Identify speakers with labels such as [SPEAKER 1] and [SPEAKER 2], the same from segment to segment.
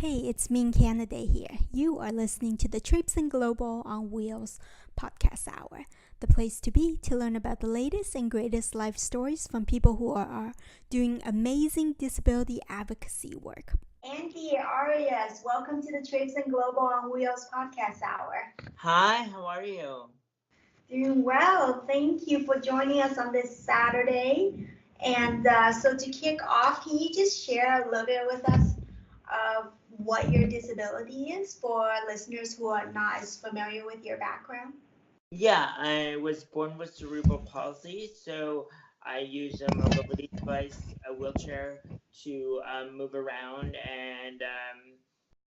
[SPEAKER 1] Hey, it's Min Canada here. You are listening to the Traipsin Global on Wheels podcast hour, the place to be to learn about the latest and greatest life stories from people who are doing amazing disability advocacy work.
[SPEAKER 2] Andy, Arias, welcome to the Traipsin Global on Wheels podcast hour.
[SPEAKER 3] Hi, how are you?
[SPEAKER 2] Doing well. Thank you for joining us on this Saturday. And so to kick off, can you just share a little bit with us of what your disability is for listeners who are not as familiar with your background?
[SPEAKER 3] Yeah, I was born with cerebral palsy, so I use a mobility device, a wheelchair, to move around and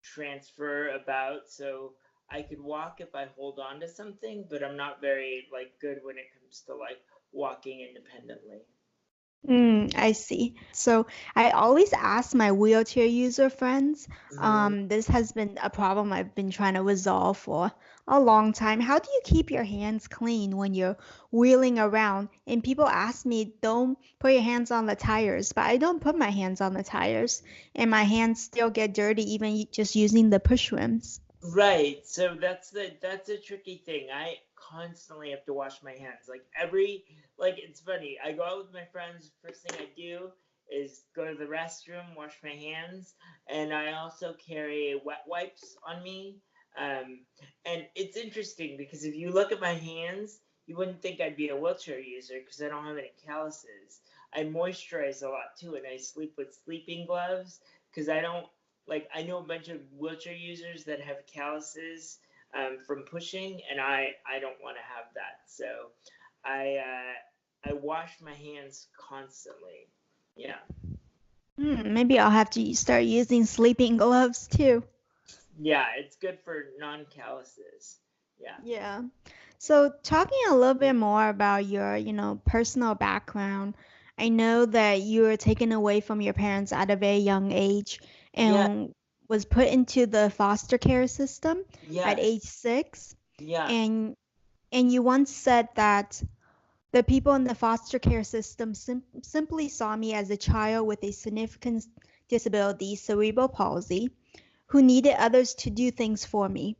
[SPEAKER 3] transfer about. So I could walk if I hold on to something, but I'm not very good when it comes to walking independently.
[SPEAKER 1] I see. So I always ask my wheelchair user friends. This has been a problem I've been trying to resolve for a long time. How do you keep your hands clean when you're wheeling around? And people ask me, don't put your hands on the tires, but I don't put my hands on the tires, and my hands still get dirty even just using the push rims.
[SPEAKER 3] Right. So that's a tricky thing. I constantly have to wash my hands. It's funny. I go out with my friends, first thing I do is go to the restroom, wash my hands, and I also carry wet wipes on me. And it's interesting because if you look at my hands, you wouldn't think I'd be a wheelchair user because I don't have any calluses. I moisturize a lot too, and I sleep with sleeping gloves because I don't I know a bunch of wheelchair users that have calluses from pushing, and I don't want to have that. So I wash my hands constantly. Yeah.
[SPEAKER 1] Maybe I'll have to start using sleeping gloves too.
[SPEAKER 3] Yeah, it's good for non-calluses. Yeah.
[SPEAKER 1] Yeah. So talking a little bit more about your, personal background, I know that you were taken away from your parents at a very young age
[SPEAKER 3] Yeah.
[SPEAKER 1] and was put into the foster care system at age
[SPEAKER 3] Yes.
[SPEAKER 1] 6.
[SPEAKER 3] Yeah.
[SPEAKER 1] And you once said that the people in the foster care system simply saw me as a child with a significant disability, cerebral palsy, who needed others to do things for me.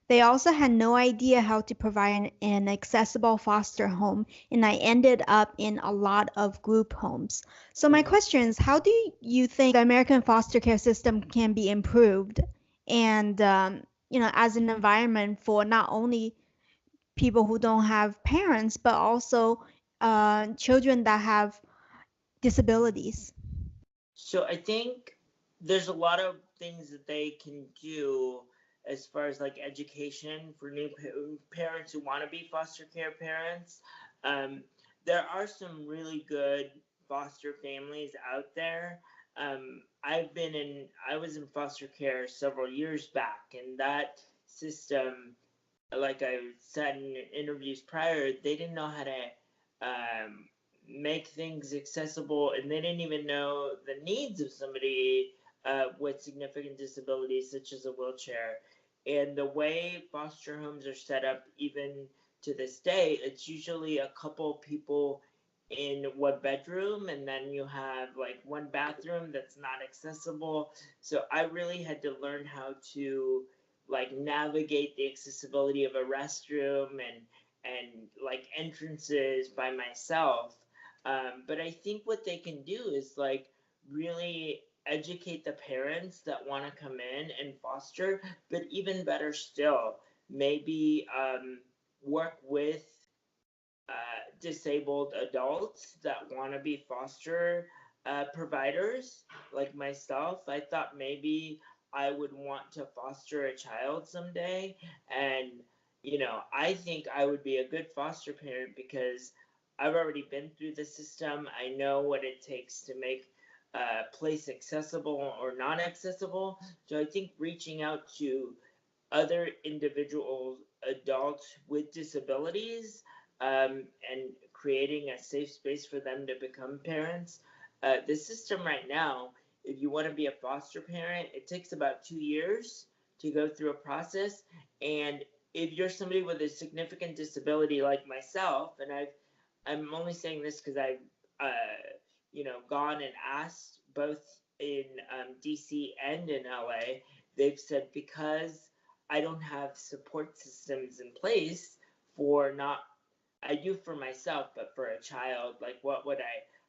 [SPEAKER 1] They also had no idea how to provide an accessible foster home, and I ended up in a lot of group homes. So my
[SPEAKER 3] Mhm.
[SPEAKER 1] question is, how do you think the American foster care system can be improved, and as an environment for not only people who don't have parents, but also children that have disabilities?
[SPEAKER 3] So I think there's a lot of things that they can do as far as education for new parents who want to be foster care parents. Um, there are some really good foster families out there. I was in foster care several years back, and that system, like I said in interviews prior, they didn't know how to um, make things accessible, and they didn't even know the needs of somebody with significant disabilities, such as a wheelchair. And the way foster homes are set up, even to this day, it's usually a couple people in one bedroom, and then you have one bathroom that's not accessible. So I really had to learn how to navigate the accessibility of a restroom and entrances by myself. But I think what they can do is really educate the parents that want to come in and foster, but even better still, maybe work with disabled adults that want to be foster providers like myself. I thought maybe I would want to foster a child someday. And, I think I would be a good foster parent because I've already been through the system. I know what it takes to make a place accessible or non accessible. So I think reaching out to other individuals, adults with disabilities, and creating a safe space for them to become parents. The system right now, if you want to be a foster parent, it takes about 2 years to go through a process. And if you're somebody with a significant disability like myself, and I'm only saying this because I've gone and asked both in DC and in LA, they've said, because I don't have support systems in place for not, I do for myself, but for a child, like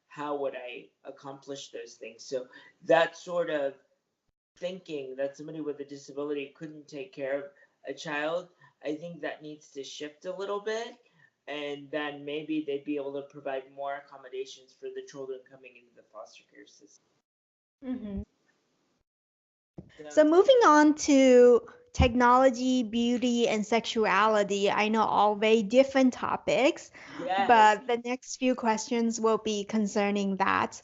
[SPEAKER 3] how would I accomplish those things? So that sort of thinking that somebody with a disability couldn't take care of a child, I think that needs to shift a little bit. And then maybe they'd be able to provide more accommodations for the children coming into the foster care system.
[SPEAKER 1] Mm-hmm.
[SPEAKER 3] So,
[SPEAKER 1] So moving on to technology, beauty, and sexuality, I know all very different topics,
[SPEAKER 3] yes.
[SPEAKER 1] but the next few questions will be concerning that.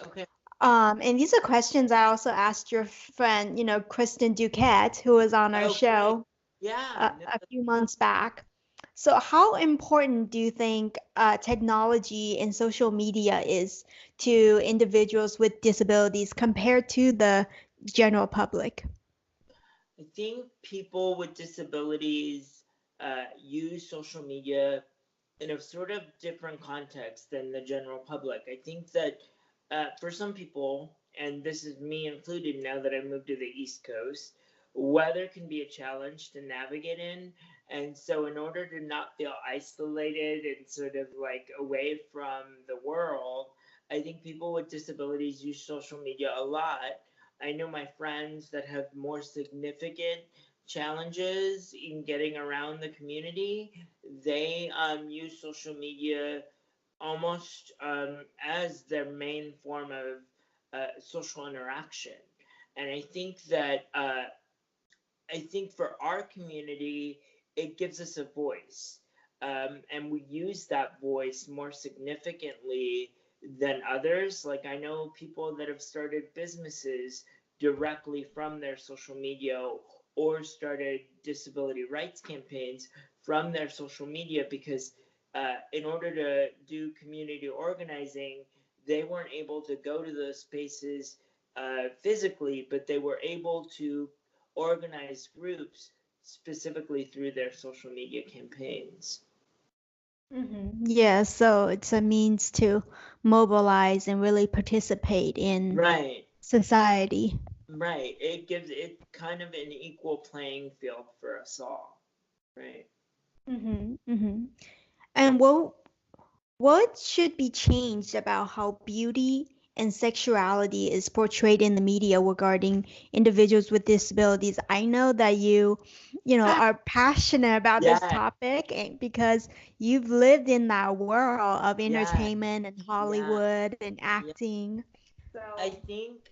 [SPEAKER 3] Okay.
[SPEAKER 1] And these are questions I also asked your friend, Kristen Duquette, who was on our
[SPEAKER 3] Oh, great.
[SPEAKER 1] show
[SPEAKER 3] Yeah. No,
[SPEAKER 1] a few months back. So, how important do you think technology and social media is to individuals with disabilities compared to the general public?
[SPEAKER 3] I think people with disabilities use social media in a sort of different context than the general public. I think that for some people, and this is me included now that I moved to the East Coast, weather can be a challenge to navigate in. And so, in order to not feel isolated and sort of like away from the world, I think people with disabilities use social media a lot. I know my friends that have more significant challenges in getting around the community, they use social media almost as their main form of social interaction. And I think for our community, it gives us a voice. And we use that voice more significantly than others. Like, I know people that have started businesses directly from their social media or started disability rights campaigns from their social media because in order to do community organizing, they weren't able to go to those spaces physically, but they were able to organize groups specifically through their social media campaigns.
[SPEAKER 1] Yeah, so it's a means to mobilize and really participate in
[SPEAKER 3] Right,
[SPEAKER 1] society.
[SPEAKER 3] right. It gives it kind of an equal playing field for us all. Right.
[SPEAKER 1] Hmm. And what should be changed about how beauty and sexuality is portrayed in the media regarding individuals with disabilities? I know that you are passionate about this
[SPEAKER 3] Yeah,
[SPEAKER 1] topic because you've lived in that world of
[SPEAKER 3] yeah,
[SPEAKER 1] entertainment and
[SPEAKER 3] yeah,
[SPEAKER 1] Hollywood and
[SPEAKER 3] yeah.
[SPEAKER 1] acting.
[SPEAKER 3] I
[SPEAKER 1] So,
[SPEAKER 3] think,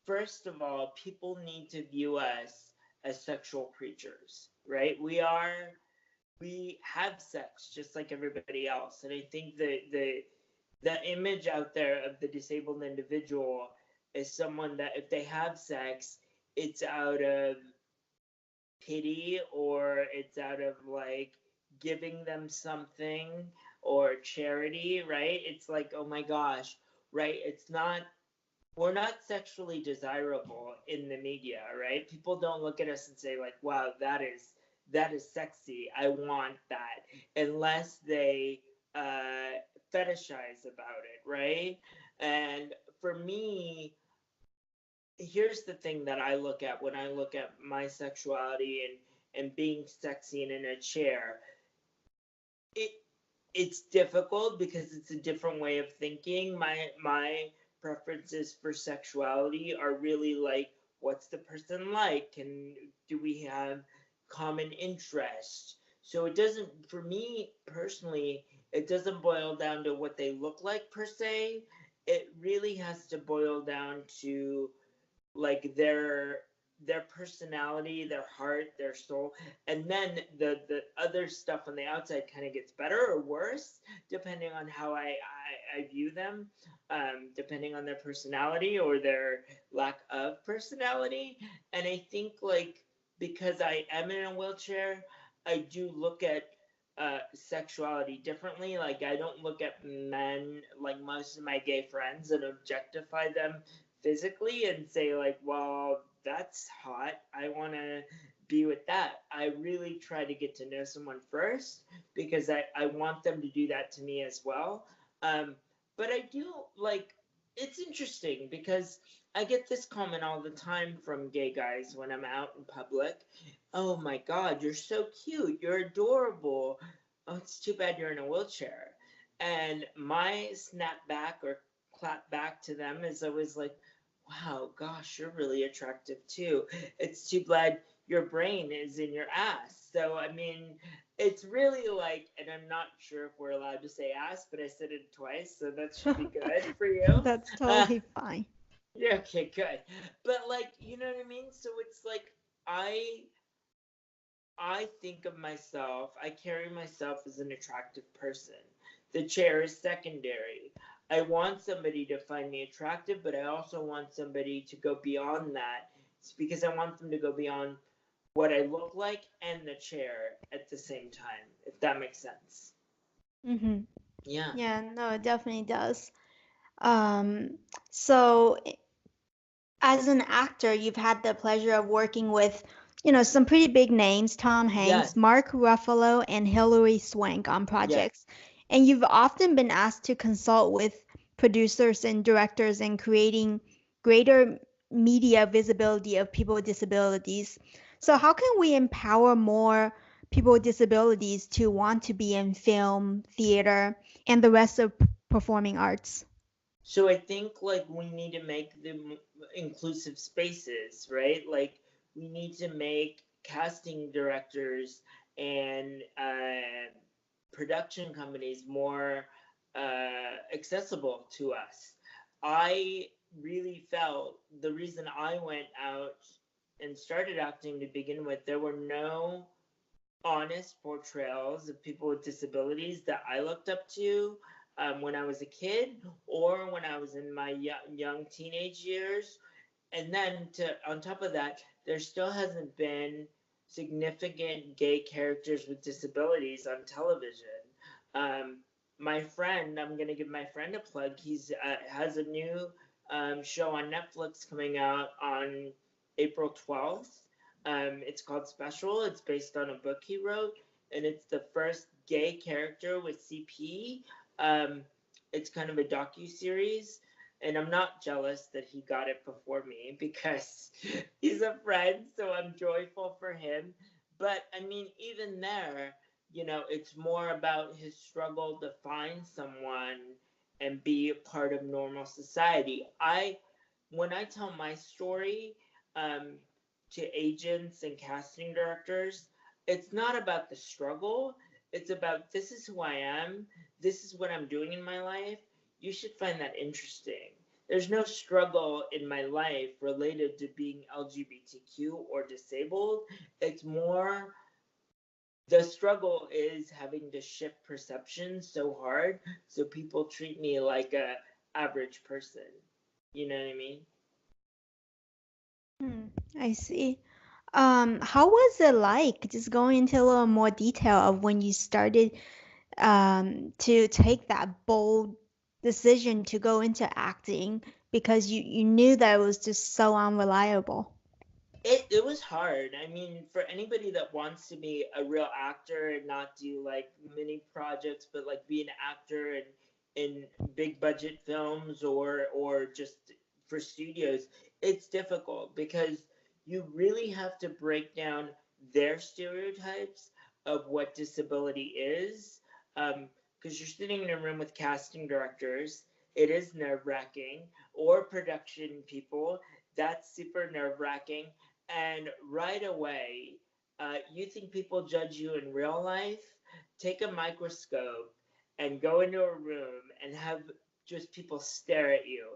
[SPEAKER 3] first of all, people need to view us as sexual creatures, right? We have sex just like everybody else, and I think the image out there of the disabled individual is someone that if they have sex, it's out of pity or it's out of like giving them something or charity, right? It's like, oh my gosh, right? It's not, we're not sexually desirable in the media, right? People don't look at us and say like, wow, that is sexy. I want that, unless they fetishize about it, right? And for me, here's the thing that I look at when I look at my sexuality and being sexy and in a chair. It it's difficult because it's a different way of thinking. My preferences for sexuality are really like, what's the person like, and do we have common interests? So it doesn't, for me personally, it doesn't boil down to what they look like per se. It really has to boil down to like their personality, their heart, their soul, and then the other stuff on the outside kind of gets better or worse depending on how I view them, depending on their personality or their lack of personality. And I think like because I am in a wheelchair, I do look at sexuality differently. Like I don't look at men like most of my gay friends and objectify them physically and say like, well, that's hot, I want to be with that. I really try to get to know someone first because I want them to do that to me as well. um, but I do like it's interesting because I get this comment all the time from gay guys when I'm out in public. Oh my God, you're so cute. You're adorable. Oh, it's too bad you're in a wheelchair. And my snap back or clap back to them is always like, wow, gosh, you're really attractive too. It's too bad your brain is in your ass. So, I mean, it's really like, and I'm not sure if we're allowed to say ass, but I said it twice, so that should be good for you.
[SPEAKER 1] That's
[SPEAKER 3] Uh,
[SPEAKER 1] totally fine.
[SPEAKER 3] yeah, okay, good. But like, you know what I mean? So it's like I I think of myself, I carry myself as an attractive person. The chair is secondary. I want somebody to find me attractive, but I also want somebody to go beyond that. It's because I want them to go beyond what I look like and the chair at the same time, if that makes sense.
[SPEAKER 1] Hmm.
[SPEAKER 3] Yeah.
[SPEAKER 1] Yeah, no, it definitely does. Um, so as an actor, you've had the pleasure of working with, some pretty big names, Tom Hanks,
[SPEAKER 3] Yes.
[SPEAKER 1] Mark Ruffalo, and Hilary Swank on
[SPEAKER 3] Yes.
[SPEAKER 1] projects. And you've often been asked to consult with producers and directors in creating greater media visibility of people with disabilities. So how can we empower more people with disabilities to want to be in film, theater, and the rest of performing arts?
[SPEAKER 3] So I think like we need to make them inclusive spaces, right? Like we need to make casting directors and production companies more accessible to us. I really felt the reason I went out and started acting to begin with, there were no honest portrayals of people with disabilities that I looked up to when I was a kid or when I was in my young teenage years. And then on top of that, there still hasn't been significant gay characters with disabilities on television. Um, my friend, I'm gonna give my friend a plug. He's has a new show on Netflix coming out on April 12th. It's called Special. It's based on a book he wrote, and it's the first gay character with CP. Um, it's kind of a docu series, and I'm not jealous that he got it before me because he's a friend, so I'm joyful for him. But I mean, even there, it's more about his struggle to find someone and be a part of normal society. When I tell my story, um, to agents and casting directors, it's not about the struggle. It's about this is who I am. This is what I'm doing in my life. You should find that interesting. There's no struggle in my life related to being LGBTQ or disabled. It's more the struggle is having to shift perception so hard so people treat me like a average person. You know what I mean?
[SPEAKER 1] Hmm, I see. How was it like? Just going into a little more detail of when you started to take that bold decision to go into acting because you knew that it was just so unreliable.
[SPEAKER 3] It was hard. I mean, for anybody that wants to be a real actor and not do like mini projects, but like be an actor in big budget films or just for studios, it's difficult because you really have to break down their stereotypes of what disability is. Because you're sitting in a room with casting directors, it is nerve wracking, or production people, that's super nerve wracking, and right away, you think people judge you in real life? Take a microscope and go into a room and have just people stare at you.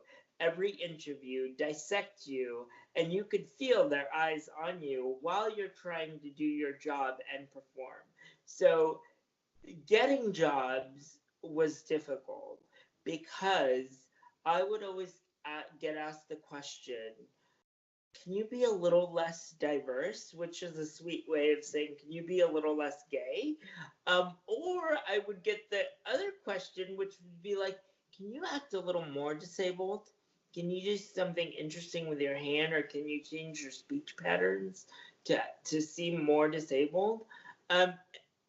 [SPEAKER 3] Every interview, dissect you, and you could feel their eyes on you while you're trying to do your job and perform. So, getting jobs was difficult because I would always get asked the question, can you be a little less diverse, which is a sweet way of saying, can you be a little less gay? Or I would get the other question, which would be like, can you act a little more disabled? Can you do something interesting with your hand, or can you change your speech patterns to seem more disabled? Um,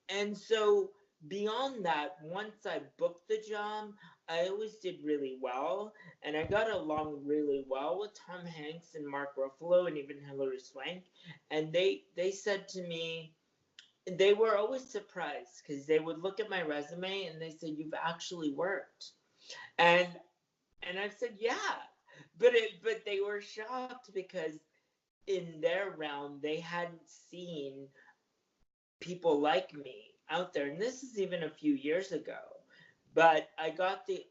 [SPEAKER 3] and so beyond that, once I booked the job, I always did really well, and I got along really well with Tom Hanks and Mark Ruffalo and even Hilary Swank. And they said to me, they were always surprised because they would look at my resume and they said, "You've actually worked," and I said, "Yeah," but they were shocked because in their realm they hadn't seen people like me out there, and this is even a few years ago. But I got the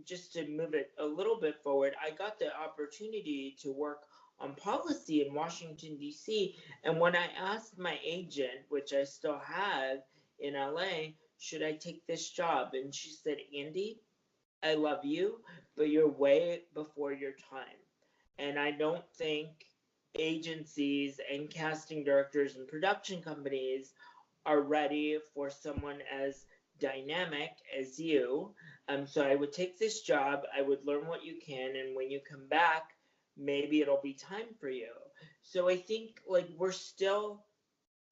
[SPEAKER 3] just to move it a little bit forward, I got the opportunity to work on policy in Washington D.C. And when I asked my agent, which I still have in LA, should I take this job, and she said, "Andy, I love you, but you're way before your time, and I don't think agencies and casting directors and production companies are ready for someone as dynamic as you. So I would take this job, I would learn what you can, and when you come back, maybe it'll be time for you." So I think like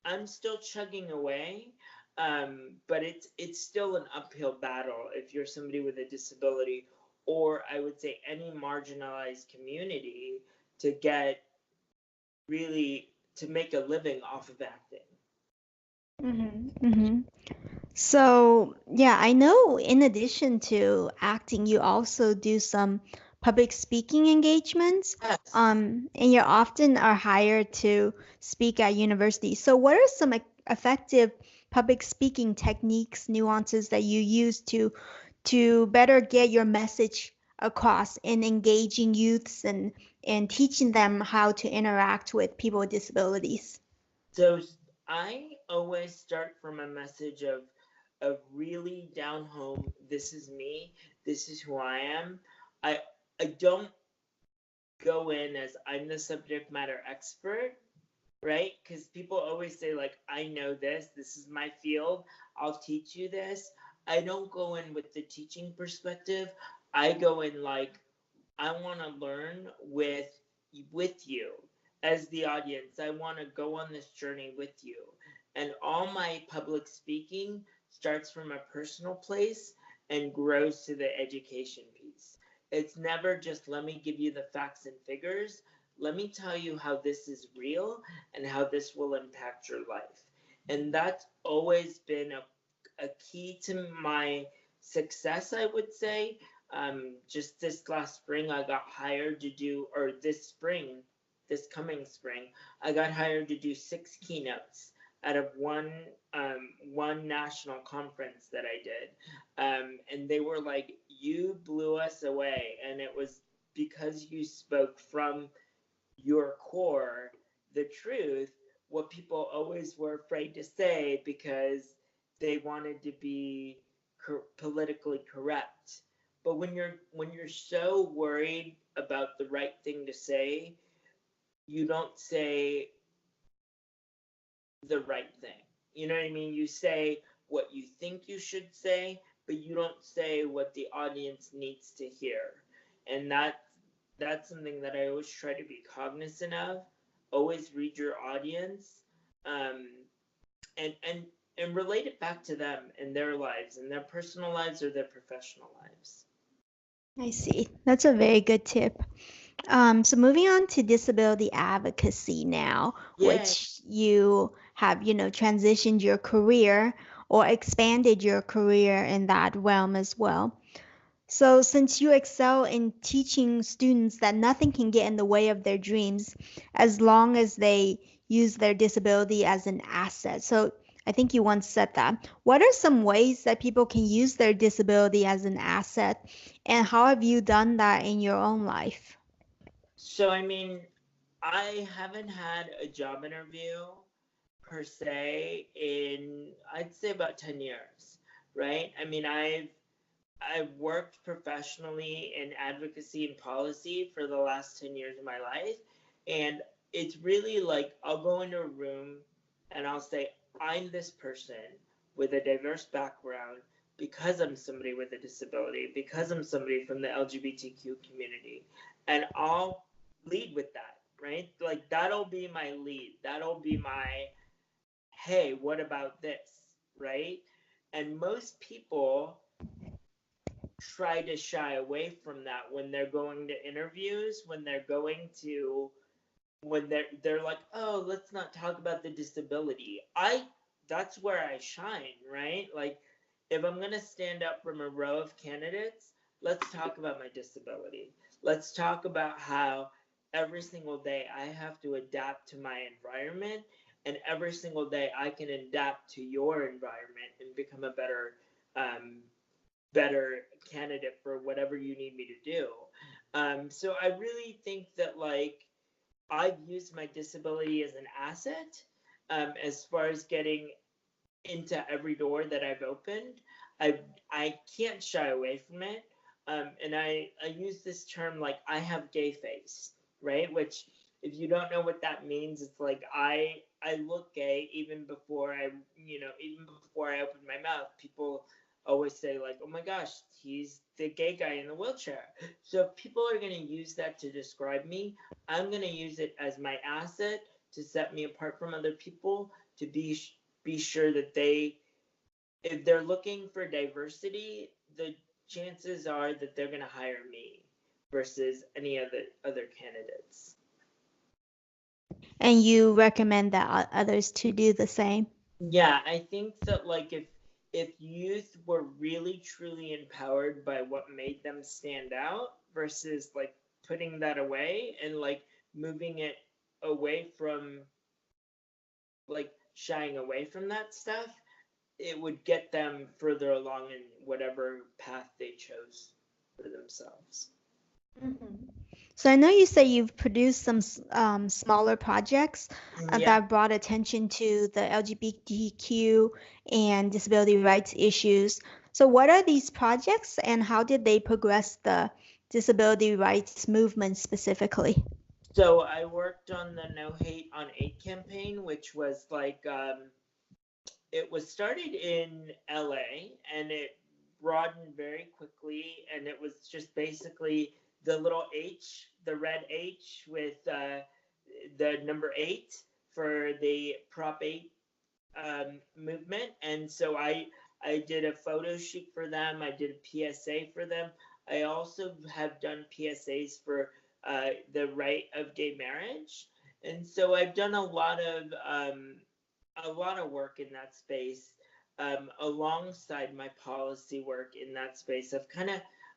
[SPEAKER 3] I'm still chugging away, but it's still an uphill battle if you're somebody with a disability, or I would say any marginalized community, to get really to make a living off of acting.
[SPEAKER 1] Mm-hmm. So, yeah, I know in addition to acting, you also do some public speaking engagements,
[SPEAKER 3] Yes.
[SPEAKER 1] and you often are hired to speak at universities. So, what are some effective public speaking techniques, nuances that you use to better get your message across in engaging youths and teaching them how to interact with people with disabilities?
[SPEAKER 3] So I always start from a message of really down home. This is me. This is who I am. I I don't go in as I'm the subject matter expert, right? Because people always say like, "I know this. This is my field. I'll teach you this." I don't go in with the teaching perspective. I go in like, I want to learn with you as the audience. I want to go on this journey with you. And all my public speaking starts from a personal place and grows to the education piece. It's never just let me give you the facts and figures. Let me tell you how this is real and how this will impact your life. And that's always been a key to my success, I would say. Just this last spring, I got hired to do, or this coming spring, I got hired to do 6 keynotes out of one national conference that I did, and they were like, "You blew us away," and it was because you spoke from your core, the truth, what people always were afraid to say because they wanted to be politically correct. But when you're so worried about the right thing to say, you don't say the right thing. You know what I mean? You say what you think you should say, but you don't say what the audience needs to hear. And that's something that I always try to be cognizant of. Always read your audience, um, and relate it back to them and their lives, and their personal lives or their professional lives.
[SPEAKER 1] I see. That's a very good tip. So moving on to disability advocacy now,
[SPEAKER 3] Yay.
[SPEAKER 1] which you have, transitioned your career or expanded your career in that realm as well. So since you excel in teaching students that nothing can get in the way of their dreams as long as they use their disability as an asset. So I think you once said that. What are some ways that people can use their disability as an asset, and how have you done that in your own life?
[SPEAKER 3] So I mean, I haven't had a job interview per se in, I'd say, about 10 years, right? I mean, I've worked professionally in advocacy and policy for the last 10 years of my life, and it's really like I'll go into a room and I'll say, "I'm this person with a diverse background because I'm somebody with a disability, because I'm somebody from the LGBTQ community," and I'll lead with that, right? Like that'll be my lead. That'll be my, "Hey, what about this?" right? And most people try to shy away from that when they're going to interviews, when they're like, oh, let's not talk about the disability. That's where I shine, right? Like, if I'm gonna stand up from a row of candidates, let's talk about my disability. Let's talk about how every single day I have to adapt to my environment, and every single day I can adapt to your environment and become a um, better candidate for whatever you need me to do. So I really think that, like, I've used my disability as an asset, as far as getting into every door that I've opened. I can't shy away from it. And I use this term, like, I have gay face, right? Which, if you don't know what that means, it's like I look gay even before even before I open my mouth. People always say, like, oh my gosh, he's the gay guy in the wheelchair. So if people are going to use that to describe me, I'm going to use it as my asset to set me apart from other people, to be sure that if they're looking for diversity, the chances are that they're going to hire me versus any other candidates.
[SPEAKER 1] And you recommend that others to do the same?
[SPEAKER 3] Yeah, I think that, like, if youth were really truly empowered by what made them stand out versus, like, putting that away and, like, moving it away from, like, shying away from that stuff, it would get them further along in whatever path they chose for themselves.
[SPEAKER 2] Mhm.
[SPEAKER 1] So I know you say you've produced some smaller projects
[SPEAKER 3] Yeah.
[SPEAKER 1] that brought attention to the LGBTQ and disability rights issues. So what are these projects and how did they progress the disability rights movement specifically?
[SPEAKER 3] So I worked on the No Hate on 8 campaign, which was like, it was started in LA and it broadened very quickly, and it was just basically the little H, the red H with the number 8 for the Prop 8 movement. And so I did a photo shoot for them. I did a PSA for them. I also have done PSAs for the right of gay marriage, and so I've done a lot of work in that space, alongside my policy work in that space.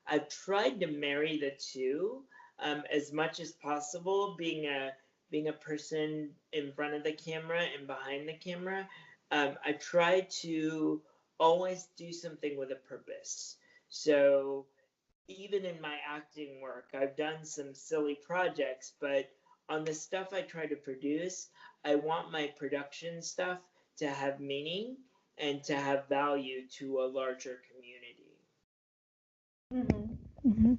[SPEAKER 3] I've tried to marry the two, as much as possible, being a person in front of the camera and behind the camera. I try to always do something with a purpose. So even in my acting work, I've done some silly projects, but on the stuff I try to produce, I want my production stuff to have meaning and to have value to a larger community.
[SPEAKER 2] Mhm.
[SPEAKER 1] Mhm.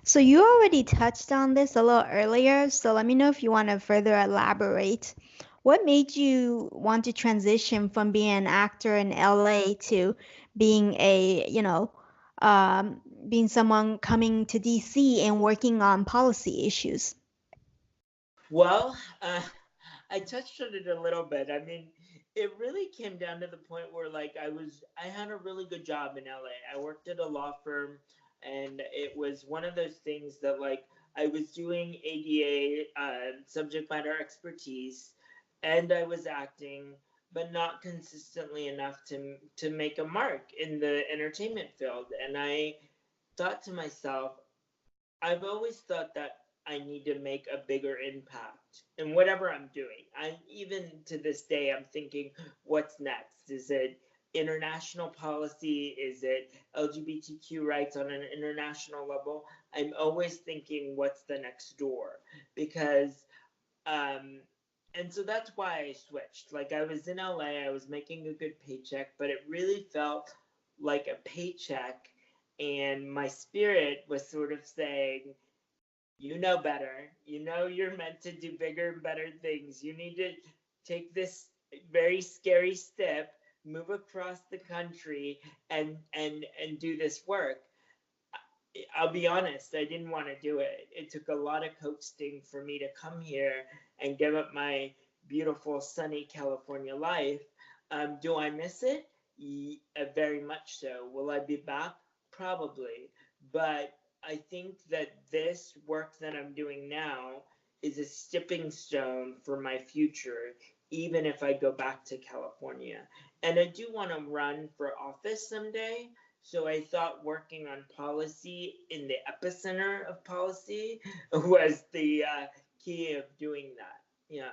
[SPEAKER 1] So you already touched on this a little earlier, so let me know if you want to further elaborate. What made you want to transition from being an actor in LA to being being someone coming to DC and working on policy issues?
[SPEAKER 3] Well, I touched on it a little bit. I mean, it really came down to the point where, like, I had a really good job in LA. I worked at a law firm, and it was one of those things that, like, I was doing ADA, subject matter expertise, and I was acting, but not consistently enough to make a mark in the entertainment field. And I thought to myself, I've always thought that I need to make a bigger impact in whatever I'm doing. I even to this day I'm thinking, what's next? Is it international policy? Is it LGBTQ rights on an international level? I'm always thinking, what's the next door? Because um and so that's why I switched. Like, I was in LA, I was making a good paycheck, but it really felt like a paycheck, and my spirit was sort of saying, you know better. You know you're meant to do bigger and better things. You need to take this very scary step, move across the country, and do this work. I'll be honest, I didn't want to do it. It took a lot of coaxing for me to come here and give up my beautiful sunny California life. Do I miss it? Very much so. Will I be back? Probably. but I think that this work that I'm doing now is a stepping stone for my future, even if I go back to California. And I do want to run for office someday. So I thought working on policy in the epicenter of policy was the key of doing that. Yeah.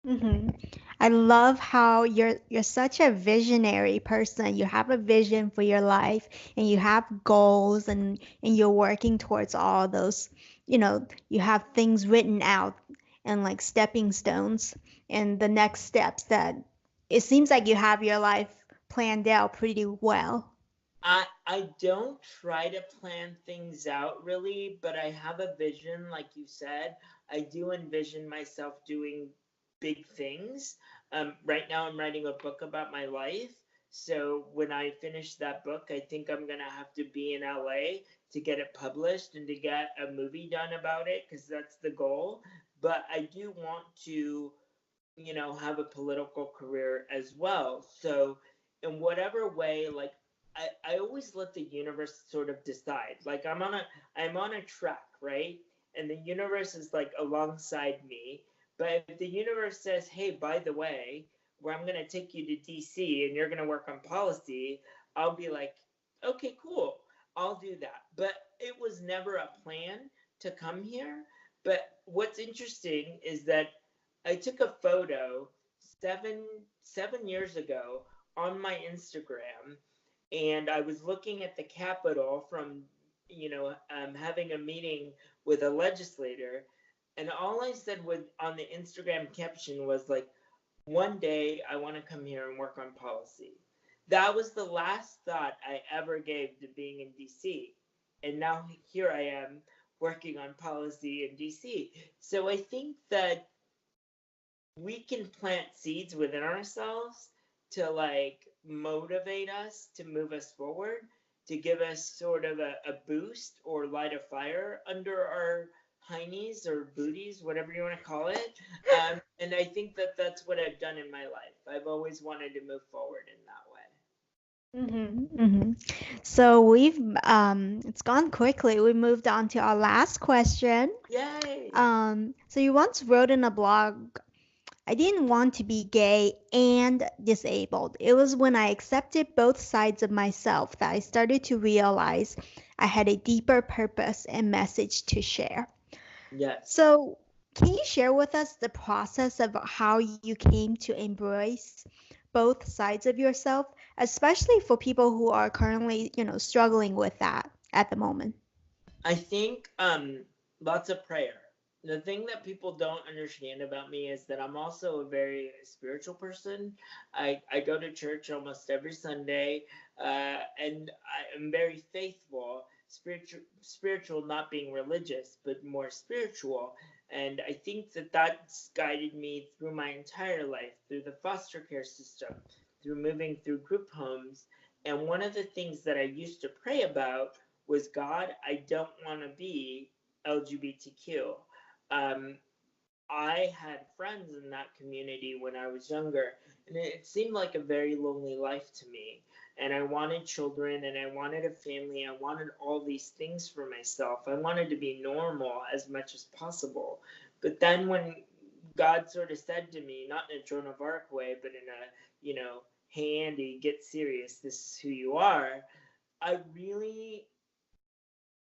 [SPEAKER 1] Hmm. I love how you're such a visionary person. You have a vision for your life and you have goals and you're working towards all those, you have things written out and like stepping stones and the next steps that it seems like you have your life planned out pretty well.
[SPEAKER 3] I don't try to plan things out really, but I have a vision, like you said. I do envision myself doing big things. Right now, I'm writing a book about my life. So when I finish that book, I think I'm gonna have to be in LA to get it published and to get a movie done about it, because that's the goal. But I do want to, have a political career as well. So, in whatever way, like I always let the universe sort of decide. Like I'm on a track, right? And the universe is like alongside me. But if the universe says, "Hey, by the way, where I'm gonna take you to DC and you're gonna work on policy," I'll be like, "Okay, cool, I'll do that." But it was never a plan to come here. But what's interesting is that I took a photo seven years ago on my Instagram, and I was looking at the Capitol from, having a meeting with a legislator, and all I said with on the Instagram caption was like, "One day I want to come here and work on policy." That was the last thought I ever gave to being in DC, and now here I am working on policy in DC. So I think that we can plant seeds within ourselves to like motivate us to move us forward, to give us sort of a boost or light a fire under our heinies or booties, whatever you want to call it. And I think that that's what I've done in my life. I've always wanted to move forward in that way.
[SPEAKER 1] Hmm. So it's gone quickly. We moved on to our last question.
[SPEAKER 3] Yay!
[SPEAKER 1] So you once wrote in a blog, I didn't want to be gay and disabled. It was when I accepted both sides of myself that I started to realize I had a deeper purpose and message to share.
[SPEAKER 3] Yes.
[SPEAKER 1] So, can you share with us the process of how you came to embrace both sides of yourself, especially for people who are currently, struggling with that at the moment?
[SPEAKER 3] I think lots of prayer. The thing that people don't understand about me is that I'm also a very spiritual person. I go to church almost every Sunday, and I am very faithful. Spiritual, not being religious, but more spiritual. And I think that that's guided me through my entire life, through the foster care system, through moving through group homes. And one of the things that I used to pray about was, "God, I don't want to be LGBTQ." Um, I had friends in that community when I was younger, and it seemed like a very lonely life to me. And I wanted children, and I wanted a family. I wanted all these things for myself. I wanted to be normal as much as possible. But then when God sort of said to me, not in a Joan of Arc way, but in a, "Hey Andy, get serious. This is who you are," I really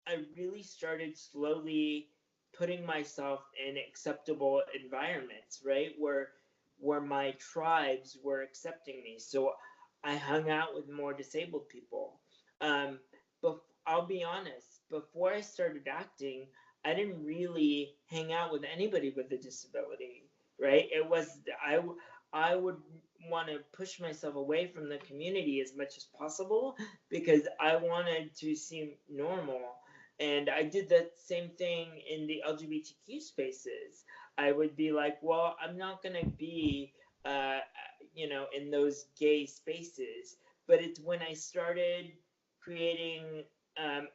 [SPEAKER 3] I really started slowly putting myself in acceptable environments, right? Where my tribes were accepting me. So I hung out with more disabled people. But I'll be honest, before I started acting, I didn't really hang out with anybody with a disability, right? I would want to push myself away from the community as much as possible because I wanted to seem normal, and I did the same thing in the LGBTQ spaces. I would be like, well, I'm not going to be, in those gay spaces. But it's when I started creating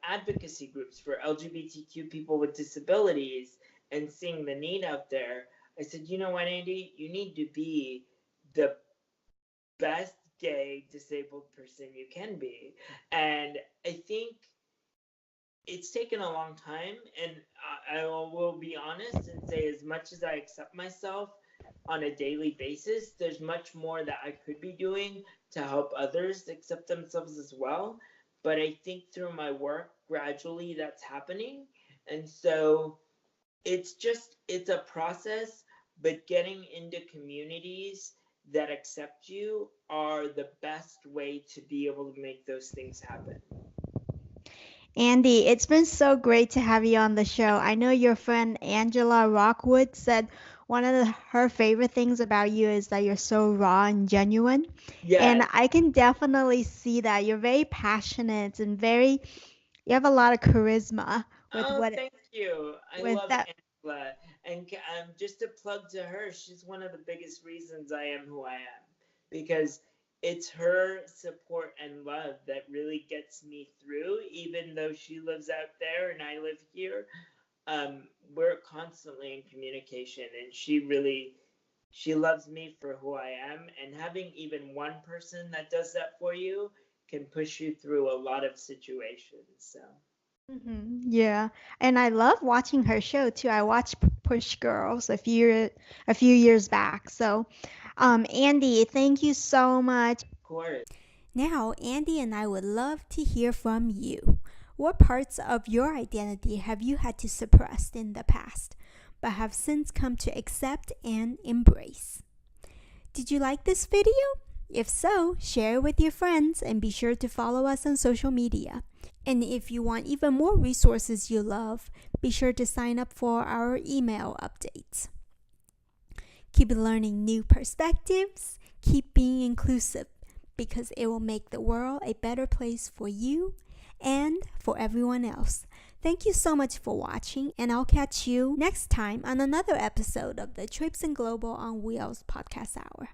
[SPEAKER 3] advocacy groups for LGBTQ people with disabilities and seeing the need out there, I said, "You know what, Andy? You need to be the best gay disabled person you can be." And I think it's taken a long time, and I will be honest and say, as much as I accept myself on a daily basis, there's much more that I could be doing to help others accept themselves as well. But I think through my work, gradually that's happening. And so it's a process, but getting into communities that accept you are the best way to be able to make those things happen.
[SPEAKER 1] Andy, it's been so great to have you on the show. I know your friend Angela Rockwood said one of her favorite things about you is that you're so raw and genuine. And
[SPEAKER 3] Yes.
[SPEAKER 1] I can definitely see that. You're very passionate and you have a lot of charisma with
[SPEAKER 3] Oh, thank you. I
[SPEAKER 1] with
[SPEAKER 3] love
[SPEAKER 1] that.
[SPEAKER 3] Angela. And just a plug to her, she's one of the biggest reasons I am who I am. Because it's her support and love that really gets me through, even though she lives out there and I live here. We're constantly in communication, and she loves me for who I am. And having even one person that does that for you can push you through a lot of situations. So.
[SPEAKER 1] Yeah, and I love watching her show too. I watched Push Girls a few years back. So, Andy, thank you so much.
[SPEAKER 3] Of course.
[SPEAKER 1] Now, Andy and I would love to hear from you. What parts of your identity have you had to suppress in the past, but have since come to accept and embrace? Did you like this video? If so, share it with your friends and be sure to follow us on social media. And if you want even more resources you love, be sure to sign up for our email updates. Keep learning new perspectives, keep being inclusive, because it will make the world a better place for you and for everyone else. Thank you so much for watching, and I'll catch you next time on another episode of the Traipsin Global on Wheels podcast hour.